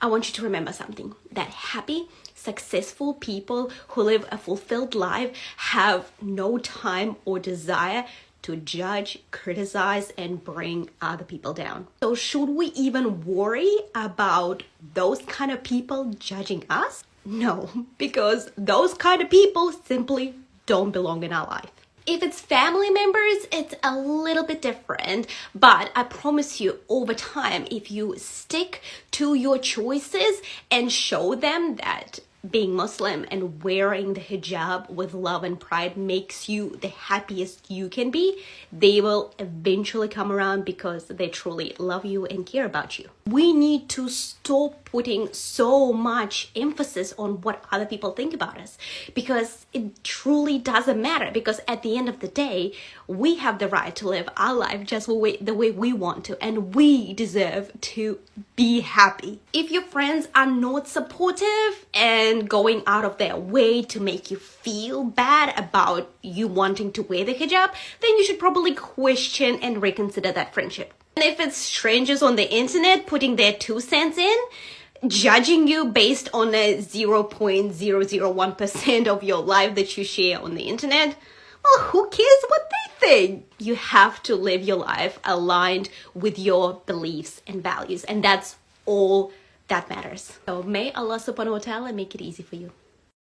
I want you to remember something, that happy, successful people who live a fulfilled life have no time or desire to judge, criticize, and bring other people down. So should we even worry about those kind of people judging us? No, because those kind of people simply don't belong in our life. If it's family members, it's a little bit different, but I promise you, over time, if you stick to your choices and show them that being Muslim and wearing the hijab with love and pride makes you the happiest you can be, they will eventually come around because they truly love you and care about you. We need to stop putting so much emphasis on what other people think about us, because it truly doesn't matter, because at the end of the day, we have the right to live our life just the way we want to, and we deserve to be happy. If your friends are not supportive and going out of their way to make you feel bad about you wanting to wear the hijab, then you should probably question and reconsider that friendship. And if it's strangers on the internet putting their 2 cents in, judging you based on a 0.001% of your life that you share on the internet, well, who cares what they think? You have to live your life aligned with your beliefs and values, and that's all that matters. So may Allah subhanahu wa ta'ala make it easy for you.